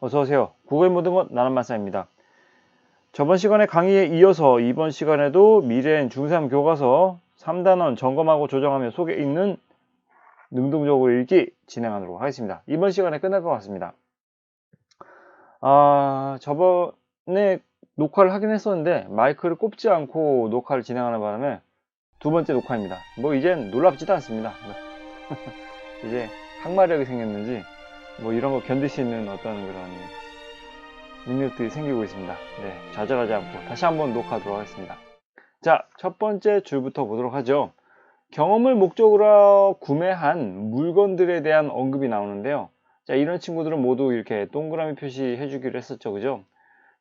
어서오세요. 국어의 모든 것 나는 마사입니다. 저번 시간의 강의에 이어서 이번 시간에도 미래엔 중3 교과서 3단원 점검하고 조정하며 속에 읽는 능동적으로 읽기 진행하도록 하겠습니다. 이번 시간에 끝날 것 같습니다. 저번에 녹화를 하긴 했었는데 마이크를 꼽지 않고 녹화를 진행하는 바람에 두 번째 녹화입니다. 이젠 놀랍지도 않습니다. 이제 항마력이 생겼는지 이런 거 견딜 수 있는 어떤 그런 능력들이 생기고 있습니다. 네, 좌절하지 않고 다시 한번 녹화하도록 하겠습니다. 자, 첫 번째 줄부터 보도록 하죠. 경험을 목적으로 구매한 물건들에 대한 언급이 나오는데요. 자, 이런 친구들은 모두 이렇게 동그라미 표시해 주기로 했었죠. 그죠?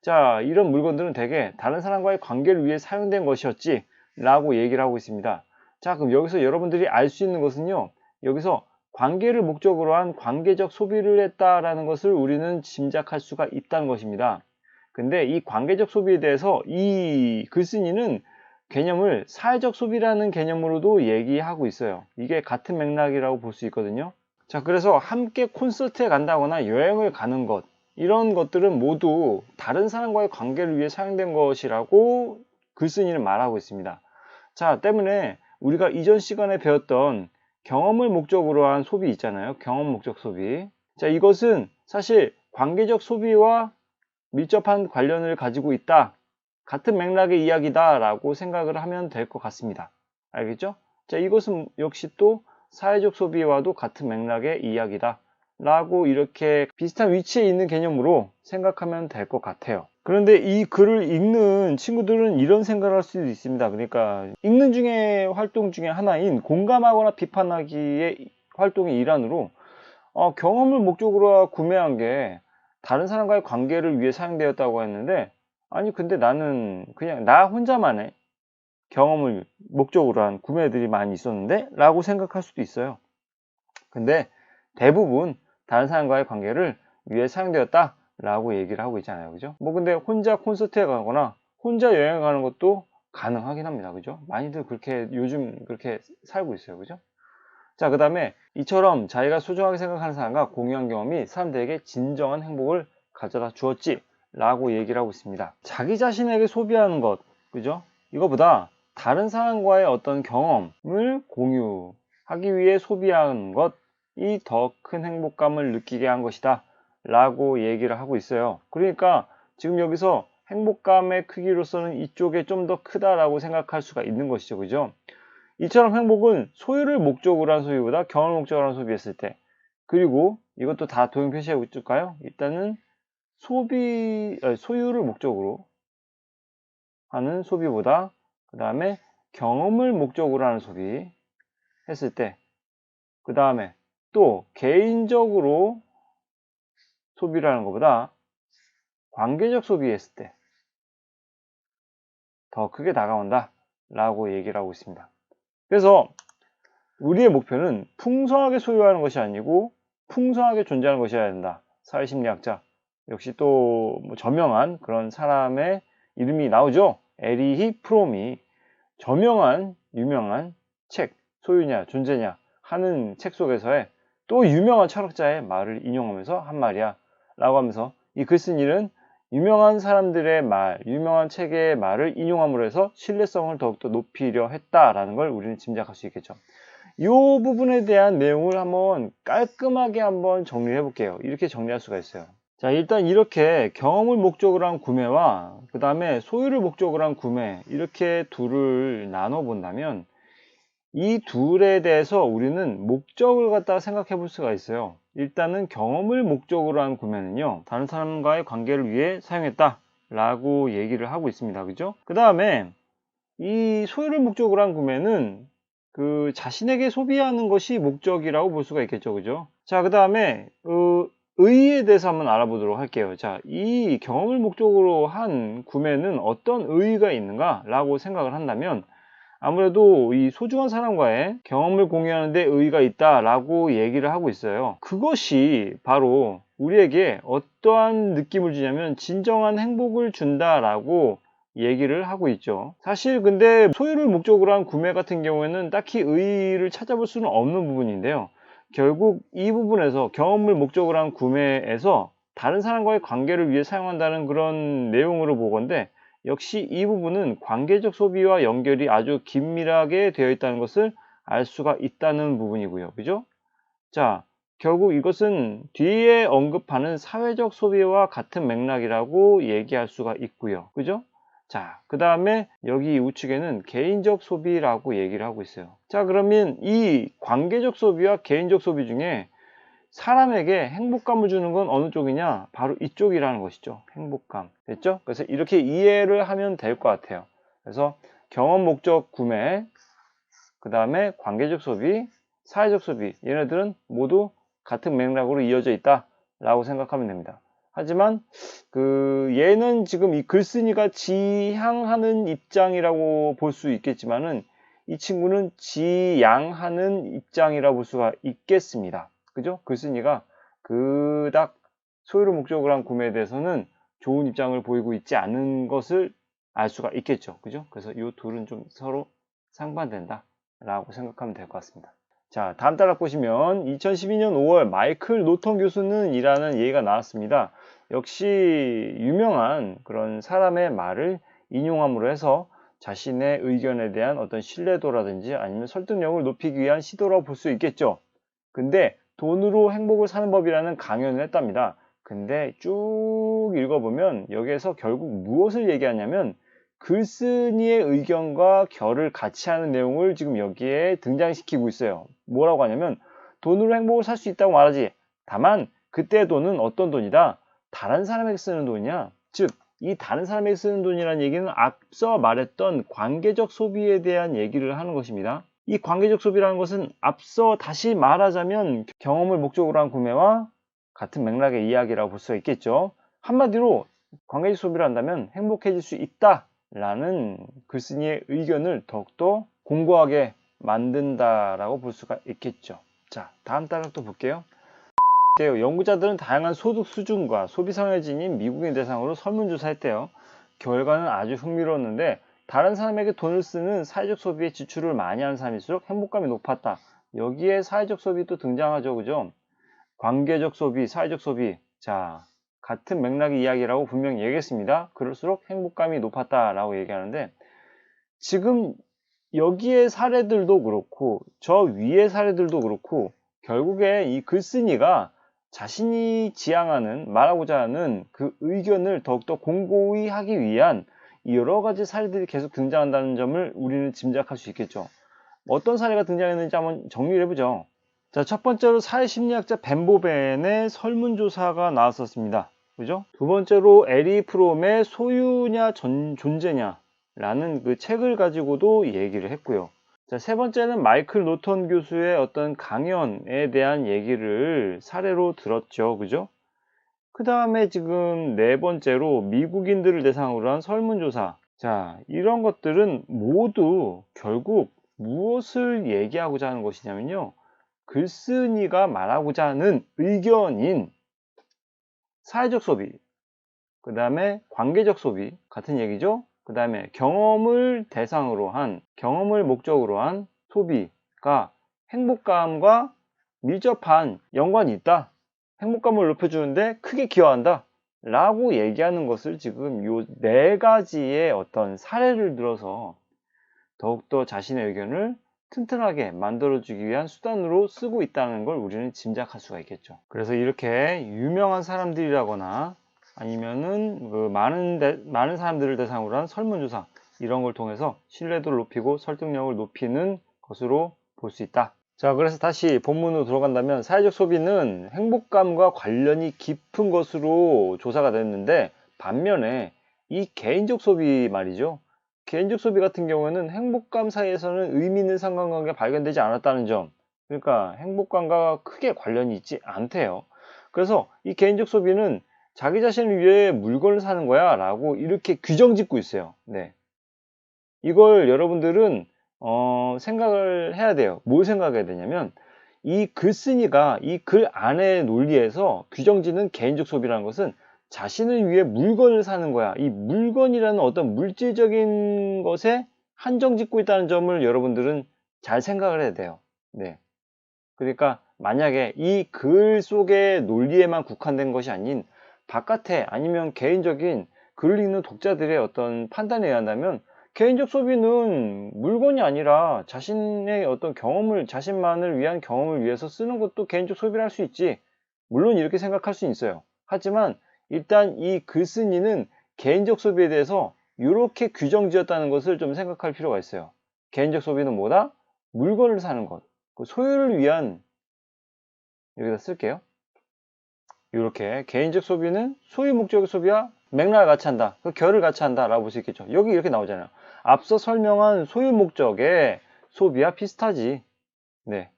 자, 이런 물건들은 대개 다른 사람과의 관계를 위해 사용된 것이었지 라고 얘기를 하고 있습니다. 자, 그럼 여기서 여러분들이 알 수 있는 것은요. 여기서 관계를 목적으로 한 관계적 소비를 했다라는 것을 우리는 짐작할 수가 있다는 것입니다. 근데 이 관계적 소비에 대해서 이 글쓴이는 개념을 사회적 소비라는 개념으로도 얘기하고 있어요. 이게 같은 맥락이라고 볼 수 있거든요. 자, 그래서 함께 콘서트에 간다거나 여행을 가는 것, 이런 것들은 모두 다른 사람과의 관계를 위해 사용된 것이라고 글쓴이는 말하고 있습니다. 자, 때문에 우리가 이전 시간에 배웠던 경험을 목적으로 한 소비 있잖아요. 경험 목적 소비. 자, 이것은 사실 관계적 소비와 밀접한 관련을 가지고 있다. 같은 맥락의 이야기다 라고 생각을 하면 될 것 같습니다. 알겠죠? 자, 이것은 역시 또 사회적 소비와도 같은 맥락의 이야기다 라고 이렇게 비슷한 위치에 있는 개념으로 생각하면 될 것 같아요. 그런데 이 글을 읽는 친구들은 이런 생각을 할 수도 있습니다. 그러니까 읽는 중에 활동 중에 하나인 공감하거나 비판하기의 활동의 일환으로 경험을 목적으로 구매한 게 다른 사람과의 관계를 위해 사용되었다고 했는데, 아니 근데 나는 그냥 나 혼자만의 경험을 목적으로 한 구매들이 많이 있었는데 라고 생각할 수도 있어요. 근데 대부분 다른 사람과의 관계를 위해 사용되었다 라고 얘기를 하고 있잖아요. 그죠? 근데 혼자 콘서트에 가거나 혼자 여행 가는 것도 가능하긴 합니다. 그죠? 많이들 그렇게 요즘 그렇게 살고 있어요. 그죠? 자, 그 다음에 이처럼 자기가 소중하게 생각하는 사람과 공유한 경험이 사람들에게 진정한 행복을 가져다 주었지 라고 얘기를 하고 있습니다. 자기 자신에게 소비하는 것, 그죠? 이거보다 다른 사람과의 어떤 경험을 공유하기 위해 소비하는 것이 더 큰 행복감을 느끼게 한 것이다 라고 얘기를 하고 있어요. 그러니까 지금 여기서 행복감의 크기로서는 이쪽에 좀 더 크다라고 생각할 수가 있는 것이죠. 그죠? 이처럼 행복은 소유를 목적으로 한 소비보다 경험을 목적으로 한 소비했을 때, 그리고 이것도 다 도형 표시해 줄까요? 일단은 소유를 목적으로 하는 소비보다 그 다음에 경험을 목적으로 하는 소비 했을 때, 그 다음에 또 개인적으로 소비를 하는 것보다 관계적 소비했을 때 더 크게 다가온다 라고 얘기를 하고 있습니다. 그래서 우리의 목표는 풍성하게 소유하는 것이 아니고 풍성하게 존재하는 것이어야 된다. 사회심리학자 역시 또 저명한 그런 사람의 이름이 나오죠. 에리히 프롬이 저명한 유명한 책 소유냐 존재냐 하는 책 속에서의 또 유명한 철학자의 말을 인용하면서 한 말이야 라고 하면서 이 글쓴이는 유명한 사람들의 말, 유명한 책의 말을 인용함으로 해서 신뢰성을 더욱더 높이려 했다라는 걸 우리는 짐작할 수 있겠죠. 이 부분에 대한 내용을 한번 깔끔하게 한번 정리해 볼게요. 이렇게 정리할 수가 있어요. 자, 일단 이렇게 경험을 목적으로 한 구매와 그 다음에 소유를 목적으로 한 구매, 이렇게 둘을 나눠 본다면 이 둘에 대해서 우리는 목적을 갖다가 생각해 볼 수가 있어요. 일단은 경험을 목적으로 한 구매는요, 다른 사람과의 관계를 위해 사용했다 라고 얘기를 하고 있습니다. 그죠? 그 다음에 이 소유를 목적으로 한 구매는 그 자신에게 소비하는 것이 목적이라고 볼 수가 있겠죠. 그죠? 자, 그 다음에 의의에 대해서 한번 알아보도록 할게요. 자, 이 경험을 목적으로 한 구매는 어떤 의의가 있는가 라고 생각을 한다면 아무래도 이 소중한 사람과의 경험을 공유하는 데 의의가 있다라고 얘기를 하고 있어요. 그것이 바로 우리에게 어떠한 느낌을 주냐면 진정한 행복을 준다라고 얘기를 하고 있죠. 사실 근데 소유를 목적으로 한 구매 같은 경우에는 딱히 의의를 찾아볼 수는 없는 부분인데요. 결국 이 부분에서 경험을 목적으로 한 구매에서 다른 사람과의 관계를 위해 사용한다는 그런 내용으로 보건대 역시 이 부분은 관계적 소비와 연결이 아주 긴밀하게 되어 있다는 것을 알 수가 있다는 부분이고요. 그죠? 자, 결국 이것은 뒤에 언급하는 사회적 소비와 같은 맥락이라고 얘기할 수가 있고요. 그죠? 자, 그 다음에 여기 우측에는 개인적 소비라고 얘기를 하고 있어요. 자, 그러면 이 관계적 소비와 개인적 소비 중에 사람에게 행복감을 주는 건 어느 쪽이냐? 바로 이쪽이라는 것이죠. 행복감. 됐죠? 그래서 이렇게 이해를 하면 될 것 같아요. 그래서 경험 목적 구매, 그 다음에 관계적 소비, 사회적 소비, 얘네들은 모두 같은 맥락으로 이어져 있다 라고 생각하면 됩니다. 하지만 얘는 지금 이 글쓴이가 지향하는 입장이라고 볼 수 있겠지만은 이 친구는 지양하는 입장이라고 볼 수가 있겠습니다. 그죠? 글쓴이가 그닥 소유를 목적으로 한 구매에 대해서는 좋은 입장을 보이고 있지 않은 것을 알 수가 있겠죠. 그죠? 그래서 이 둘은 좀 서로 상반된다 라고 생각하면 될 것 같습니다. 자, 다음 단락 보시면 2012년 5월 마이클 노턴 교수는 이라는 얘기가 나왔습니다. 역시 유명한 그런 사람의 말을 인용함으로 해서 자신의 의견에 대한 어떤 신뢰도라든지 아니면 설득력을 높이기 위한 시도라고 볼 수 있겠죠. 근데 돈으로 행복을 사는 법이라는 강연을 했답니다. 근데 쭉 읽어보면 여기에서 결국 무엇을 얘기하냐면 글쓴이의 의견과 결을 같이 하는 내용을 지금 여기에 등장시키고 있어요. 뭐라고 하냐면 돈으로 행복을 살 수 있다고 말하지. 다만 그때의 돈은 어떤 돈이다? 다른 사람에게 쓰는 돈이냐? 즉, 이 다른 사람에게 쓰는 돈이라는 얘기는 앞서 말했던 관계적 소비에 대한 얘기를 하는 것입니다. 이 관계적 소비라는 것은 앞서 다시 말하자면 경험을 목적으로 한 구매와 같은 맥락의 이야기라고 볼 수가 있겠죠. 한마디로 관계적 소비를 한다면 행복해질 수 있다 라는 글쓴이의 의견을 더욱더 공고하게 만든다라고 볼 수가 있겠죠. 자, 다음 단락도 볼게요. 연구자들은 다양한 소득 수준과 소비 성향진인 미국인 대상으로 설문조사했대요. 결과는 아주 흥미로웠는데 다른 사람에게 돈을 쓰는 사회적 소비에 지출을 많이 하는 사람일수록 행복감이 높았다. 여기에 사회적 소비도 등장하죠. 그죠? 관계적 소비, 사회적 소비. 자, 같은 맥락의 이야기라고 분명히 얘기했습니다. 그럴수록 행복감이 높았다라고 얘기하는데 지금 여기의 사례들도 그렇고 저 위의 사례들도 그렇고 결국에 이 글쓴이가 자신이 지향하는 말하고자 하는 그 의견을 더욱더 공고히 하기 위한 여러 가지 사례들이 계속 등장한다는 점을 우리는 짐작할 수 있겠죠. 어떤 사례가 등장했는지 한번 정리를 해보죠. 자, 첫 번째로 사회심리학자 벤 보벤의 설문조사가 나왔었습니다. 그죠? 두 번째로 에리 프롬의 소유냐 존재냐 라는 그 책을 가지고도 얘기를 했고요. 자, 세 번째는 마이클 노턴 교수의 어떤 강연에 대한 얘기를 사례로 들었죠. 그죠? 그 다음에 지금 네 번째로 미국인들을 대상으로 한 설문조사. 자, 이런 것들은 모두 결국 무엇을 얘기하고자 하는 것이냐면요. 글쓴이가 말하고자 하는 의견인 사회적 소비, 그 다음에 관계적 소비, 같은 얘기죠. 그 다음에 경험을 대상으로 한, 경험을 목적으로 한 소비가 행복감과 밀접한 연관이 있다. 행복감을 높여주는데 크게 기여한다. 라고 얘기하는 것을 지금 요 네 가지의 어떤 사례를 들어서 더욱더 자신의 의견을 튼튼하게 만들어주기 위한 수단으로 쓰고 있다는 걸 우리는 짐작할 수가 있겠죠. 그래서 이렇게 유명한 사람들이라거나 아니면은 그 많은 사람들을 대상으로 한 설문조사 이런 걸 통해서 신뢰도를 높이고 설득력을 높이는 것으로 볼 수 있다. 자, 그래서 다시 본문으로 들어간다면 사회적 소비는 행복감과 관련이 깊은 것으로 조사가 됐는데 반면에 이 개인적 소비 말이죠. 개인적 소비 같은 경우에는 행복감 사이에서는 의미 있는 상관관계가 발견되지 않았다는 점. 그러니까 행복감과 크게 관련이 있지 않대요. 그래서 이 개인적 소비는 자기 자신을 위해 물건을 사는 거야 라고 이렇게 규정 짓고 있어요. 네. 이걸 여러분들은 생각을 해야 돼요. 뭘 생각해야 되냐면 이 글쓴이가 이 글 안의 논리에서 규정짓는 개인적 소비라는 것은 자신을 위해 물건을 사는 거야. 이 물건이라는 어떤 물질적인 것에 한정 짓고 있다는 점을 여러분들은 잘 생각을 해야 돼요. 네. 그러니까 만약에 이 글 속의 논리에만 국한된 것이 아닌 바깥에 아니면 개인적인 글을 읽는 독자들의 어떤 판단에 의한다면 개인적 소비는 물건이 아니라 자신의 어떤 경험을, 자신만을 위한 경험을 위해서 쓰는 것도 개인적 소비를 할 수 있지. 물론 이렇게 생각할 수 있어요. 하지만 일단 이 글쓴이는 개인적 소비에 대해서 이렇게 규정 지었다는 것을 좀 생각할 필요가 있어요. 개인적 소비는 뭐다? 물건을 사는 것. 그 소유를 위한, 여기다 쓸게요. 이렇게 개인적 소비는 소유 목적의 소비와 맥락을 같이 한다. 그 결을 같이 한다 라고 볼 수 있겠죠. 여기 이렇게 나오잖아요. 앞서 설명한 소유 목적의 소비와 비슷하지. 네.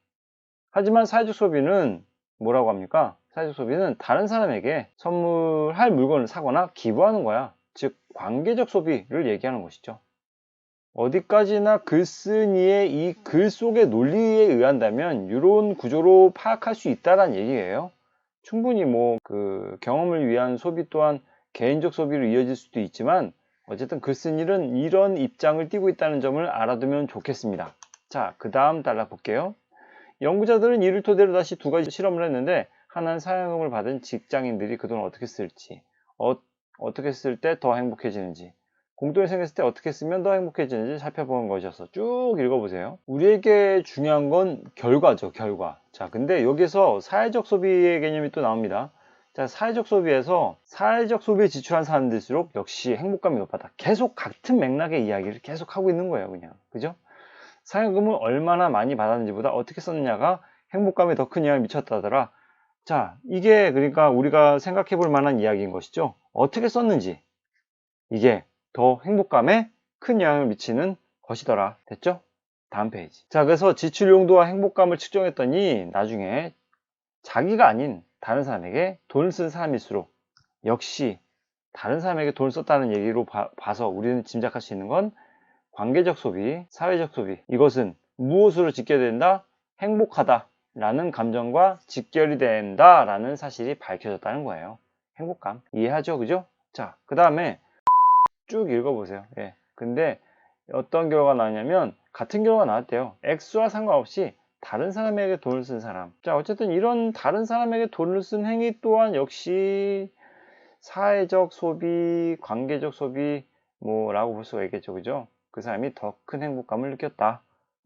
하지만 사회적 소비는 뭐라고 합니까? 사회적 소비는 다른 사람에게 선물할 물건을 사거나 기부하는 거야. 즉 관계적 소비를 얘기하는 것이죠. 어디까지나 글쓴이의 이 글 속의 논리에 의한다면 이런 구조로 파악할 수 있다는 얘기예요. 충분히 그 경험을 위한 소비 또한 개인적 소비로 이어질 수도 있지만 어쨌든 글쓴이는 이런 입장을 띠고 있다는 점을 알아두면 좋겠습니다. 자, 그 다음 달라 볼게요. 연구자들은 이를 토대로 다시 두 가지 실험을 했는데 하나는 사회연금을 받은 직장인들이 그 돈을 어떻게 쓸지, 어떻게 쓸 때 더 행복해지는지, 공돈이 생겼을 때 어떻게 쓰면 더 행복해지는지 살펴보는 것이어서 쭉 읽어보세요. 우리에게 중요한 건 결과죠, 결과. 자, 근데 여기서 사회적 소비의 개념이 또 나옵니다. 자, 사회적 소비에서 사회적 소비에 지출한 사람들일수록 역시 행복감이 높았다. 계속 같은 맥락의 이야기를 계속 하고 있는 거예요, 그냥. 그죠? 사회연금을 얼마나 많이 받았는지보다 어떻게 썼느냐가 행복감에 더 큰 영향을 미쳤다더라. 자, 이게 그러니까 우리가 생각해 볼 만한 이야기인 것이죠. 어떻게 썼는지. 이게 더 행복감에 큰 영향을 미치는 것이더라. 됐죠? 다음 페이지. 자, 그래서 지출 용도와 행복감을 측정했더니 나중에 자기가 아닌 다른 사람에게 돈을 쓴 사람일수록 역시 다른 사람에게 돈을 썼다는 얘기로 봐서 우리는 짐작할 수 있는 건 관계적 소비, 사회적 소비, 이것은 무엇으로 직결된다? 행복하다 라는 감정과 직결이 된다 라는 사실이 밝혀졌다는 거예요. 행복감. 이해하죠? 그죠? 자, 그 다음에 쭉 읽어보세요. 예. 근데 어떤 결과가 나왔냐면 같은 결과가 나왔대요. 액수와 상관없이 다른 사람에게 돈을 쓴 사람. 자, 어쨌든 이런 다른 사람에게 돈을 쓴 행위 또한 역시 사회적 소비, 관계적 소비 라고 볼 수가 있겠죠. 그죠? 그 사람이 더 큰 행복감을 느꼈다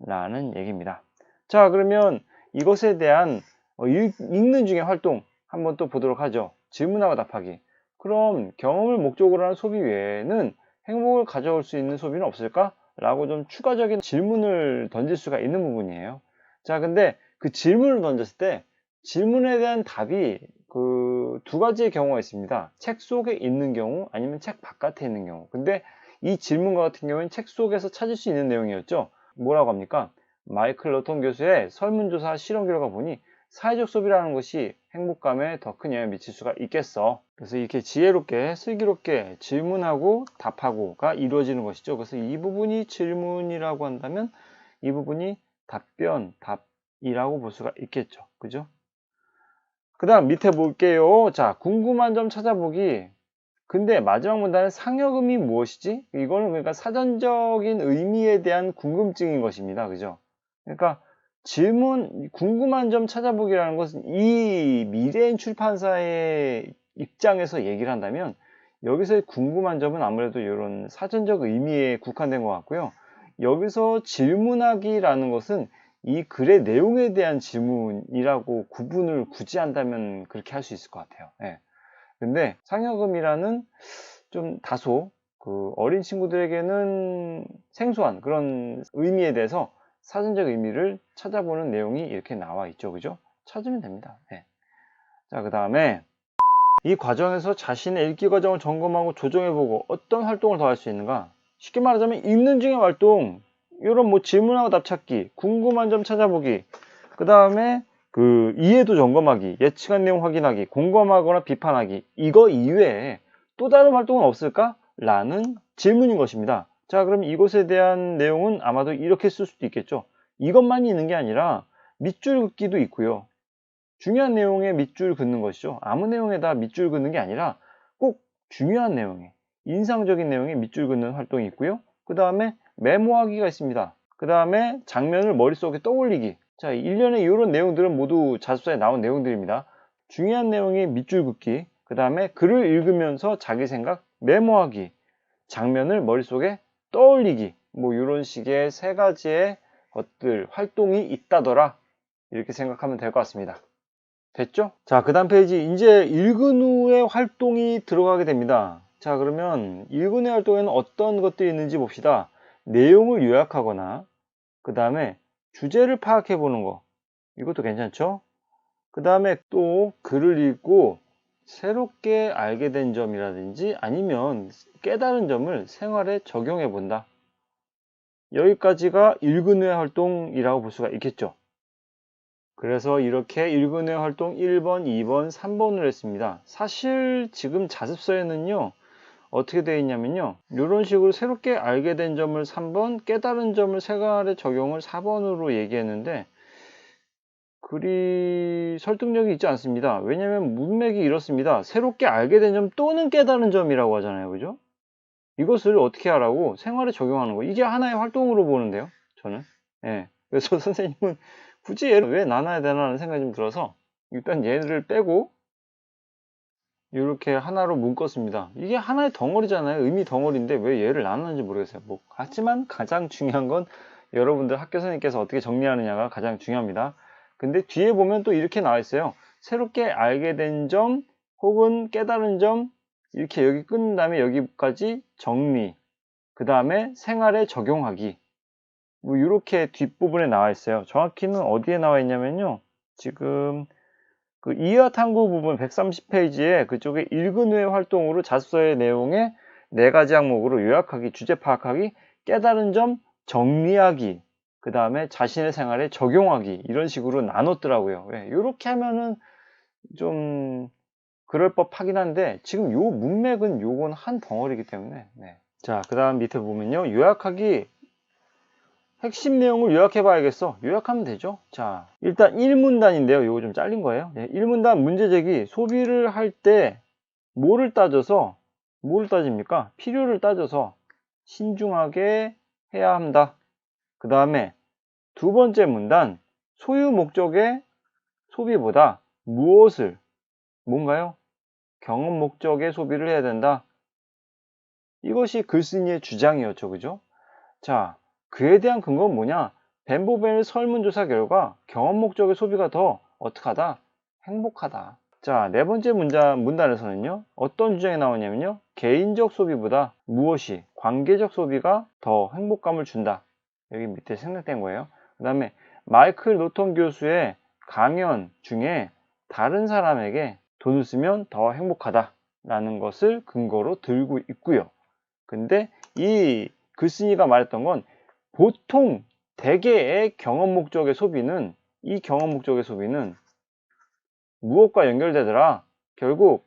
라는 얘기입니다. 자, 그러면 이것에 대한 읽는 중에 활동 한번 또 보도록 하죠. 질문하고 답하기. 그럼 경험을 목적으로 하는 소비 외에는 행복을 가져올 수 있는 소비는 없을까? 라고 좀 추가적인 질문을 던질 수가 있는 부분이에요. 자, 근데 그 질문을 던졌을 때 질문에 대한 답이 그 두 가지의 경우가 있습니다. 책 속에 있는 경우 아니면 책 바깥에 있는 경우. 근데 이 질문과 같은 경우는 책 속에서 찾을 수 있는 내용이었죠. 뭐라고 합니까? 마이클 러턴 교수의 설문조사 실험 결과 보니 사회적 소비라는 것이 행복감에 더 큰 영향을 미칠 수가 있겠어. 그래서 이렇게 지혜롭게 슬기롭게 질문하고 답하고가 이루어지는 것이죠. 그래서 이 부분이 질문이라고 한다면 이 부분이 답변, 답이라고 볼 수가 있겠죠. 그죠? 그 다음 밑에 볼게요. 자, 궁금한 점 찾아보기. 근데 마지막 문단은 상여금이 무엇이지? 이거는 그러니까 사전적인 의미에 대한 궁금증인 것입니다. 그죠? 그러니까 질문, 궁금한 점 찾아보기라는 것은 이 미래인 출판사의 입장에서 얘기를 한다면 여기서의 궁금한 점은 아무래도 이런 사전적 의미에 국한된 것 같고요. 여기서 질문하기라는 것은 이 글의 내용에 대한 질문이라고 구분을 굳이 한다면 그렇게 할 수 있을 것 같아요. 예. 근데 상여금이라는 좀 다소 그 어린 친구들에게는 생소한 그런 의미에 대해서 사전적 의미를 찾아보는 내용이 이렇게 나와 있죠. 그죠? 찾으면 됩니다. 네. 자, 그 다음에 이 과정에서 자신의 읽기 과정을 점검하고 조정해보고 어떤 활동을 더 할 수 있는가? 쉽게 말하자면 읽는 중의 활동, 이런 질문하고 답 찾기, 궁금한 점 찾아보기, 그 다음에 그 이해도 점검하기, 예측한 내용 확인하기, 공감하거나 비판하기, 이거 이외에 또 다른 활동은 없을까? 라는 질문인 것입니다. 자, 그럼 이것에 대한 내용은 아마도 이렇게 쓸 수도 있겠죠. 이것만이 있는 게 아니라 밑줄 긋기도 있고요. 중요한 내용에 밑줄 긋는 것이죠. 아무 내용에다 밑줄 긋는 게 아니라 꼭 중요한 내용에, 인상적인 내용에 밑줄 긋는 활동이 있고요. 그 다음에 메모하기가 있습니다. 그 다음에 장면을 머릿속에 떠올리기. 자, 일련의 이런 내용들은 모두 자습서에 나온 내용들입니다. 중요한 내용에 밑줄 긋기, 그 다음에 글을 읽으면서 자기 생각 메모하기, 장면을 머릿속에 떠올리기, 뭐 이런 식의 세 가지의 것들, 활동이 있다더라. 이렇게 생각하면 될 것 같습니다. 됐죠? 자, 그 다음 페이지. 이제 읽은 후에 활동이 들어가게 됩니다. 자, 그러면 읽은 후의 활동에는 어떤 것들이 있는지 봅시다. 내용을 요약하거나, 그 다음에 주제를 파악해 보는 거. 이것도 괜찮죠? 그 다음에 또 글을 읽고 새롭게 알게 된 점이라든지 아니면 깨달은 점을 생활에 적용해 본다. 여기까지가 읽은 후의 활동이라고 볼 수가 있겠죠. 그래서 이렇게 읽은 후의 활동 1번, 2번, 3번을 했습니다. 사실 지금 자습서에는요, 어떻게 되어 있냐면요, 이런 식으로 새롭게 알게 된 점을 3번, 깨달은 점을 생활에 적용을 4번으로 얘기했는데, 그리 설득력이 있지 않습니다. 왜냐하면 문맥이 이렇습니다. 새롭게 알게 된 점 또는 깨달은 점이라고 하잖아요. 그죠? 이것을 어떻게 하라고? 생활에 적용하는 거. 이게 하나의 활동으로 보는데요. 저는. 예. 그래서 선생님은 굳이 얘를 왜 나눠야 되나라는 생각이 좀 들어서 일단 얘를 빼고 이렇게 하나로 묶었습니다. 이게 하나의 덩어리잖아요. 의미 덩어리인데 왜 얘를 나눴는지 모르겠어요. 뭐, 하지만 가장 중요한 건 여러분들 학교 선생님께서 어떻게 정리하느냐가 가장 중요합니다. 근데 뒤에 보면 또 이렇게 나와 있어요. 새롭게 알게 된 점 혹은 깨달은 점, 이렇게 여기 끝난 다음에 여기까지 정리, 그 다음에 생활에 적용하기, 뭐 이렇게 뒷부분에 나와 있어요. 정확히는 어디에 나와 있냐면요, 지금 그 이하 탐구 부분 130페이지에 그쪽에 읽은 후의 활동으로 자습서의 내용에 4가지 항목으로 요약하기, 주제 파악하기, 깨달은 점 정리하기, 그 다음에 자신의 생활에 적용하기, 이런 식으로 나눴더라고요. 이렇게 하면은 좀 그럴 법하긴 한데 지금 요 문맥은 요건 한 덩어리이기 때문에. 자, 그 다음 밑에 보면요, 요약하기, 핵심 내용을 요약해 봐야겠어. 요약하면 되죠. 자, 일단 1문단인데요. 요거 좀 잘린 거예요. 1문단 문제제기. 소비를 할 때 뭐를 따집니까? 필요를 따져서 신중하게 해야 한다. 그 다음에 두 번째 문단, 소유 목적의 소비보다 무엇을, 뭔가요? 경험 목적의 소비를 해야 된다. 이것이 글쓴이의 주장이었죠. 그죠? 자, 그에 대한 근거는 뭐냐? 벤보벤의 설문조사 결과 경험 목적의 소비가 더 어떡하다? 행복하다. 자, 네 번째 문단에서는요, 어떤 주장이 나오냐면요, 개인적 소비보다 무엇이, 관계적 소비가 더 행복감을 준다. 여기 밑에 생략된 거예요. 그 다음에 마이클 노턴 교수의 강연 중에 다른 사람에게 돈을 쓰면 더 행복하다 라는 것을 근거로 들고 있고요. 근데 이 글쓴이가 말했던 건 보통 대개의 경험 목적의 소비는, 이 경험 목적의 소비는 무엇과 연결되더라? 결국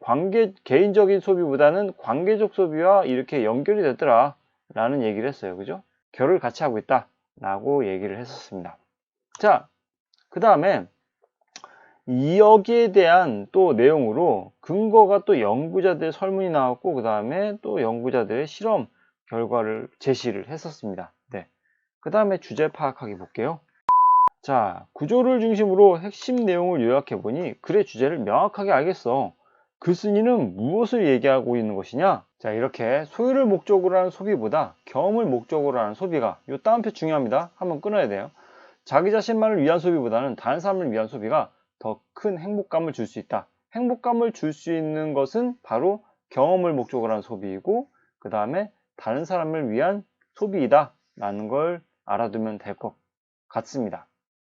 개인적인 소비보다는 관계적 소비와 이렇게 연결이 되더라 라는 얘기를 했어요. 그죠? 결을 같이 하고 있다 라고 얘기를 했었습니다. 자, 그 다음에 여기에 대한 또 내용으로 근거가 또 연구자들의 설문이 나왔고, 그 다음에 또 연구자들의 실험 결과를 제시를 했었습니다. 그 다음에 주제 파악하기 볼게요. 자, 구조를 중심으로 핵심 내용을 요약해 보니 글의 주제를 명확하게 알겠어. 글쓴이는 무엇을 얘기하고 있는 것이냐? 자, 이렇게 소유를 목적으로 하는 소비보다 경험을 목적으로 하는 소비가, 요 따옴표 중요합니다. 한번 끊어야 돼요. 자기 자신만을 위한 소비보다는 다른 사람을 위한 소비가 더 큰 행복감을 줄 수 있다. 행복감을 줄 수 있는 것은 바로 경험을 목적으로 하는 소비이고, 그 다음에 다른 사람을 위한 소비이다 라는 걸 알아두면 될 것 같습니다.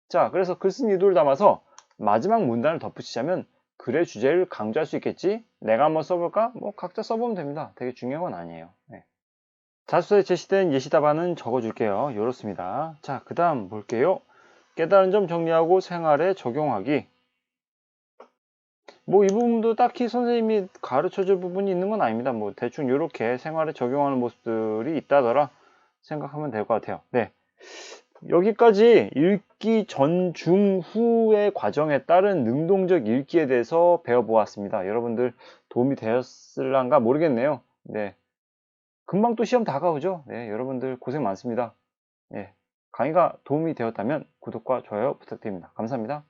자, 그래서 글쓴이도를 담아서 마지막 문단을 덧붙이자면 글의 주제를 강조할 수 있겠지? 내가 한번 써볼까? 뭐 각자 써보면 됩니다. 되게 중요한 건 아니에요. 자습서에 제시된 예시 답안은 적어줄게요. 이렇습니다. 자, 그 다음 볼게요. 깨달은 점 정리하고 생활에 적용하기. 뭐 이 부분도 딱히 선생님이 가르쳐줄 부분이 있는 건 아닙니다. 뭐 대충 이렇게 생활에 적용하는 모습들이 있다더라 생각하면 될 것 같아요. 여기까지 읽기 전, 중, 후의 과정에 따른 능동적 읽기에 대해서 배워보았습니다. 여러분들 도움이 되었을란가 모르겠네요. 금방 또 시험 다가오죠. 여러분들 고생 많습니다. 강의가 도움이 되었다면 구독과 좋아요 부탁드립니다. 감사합니다.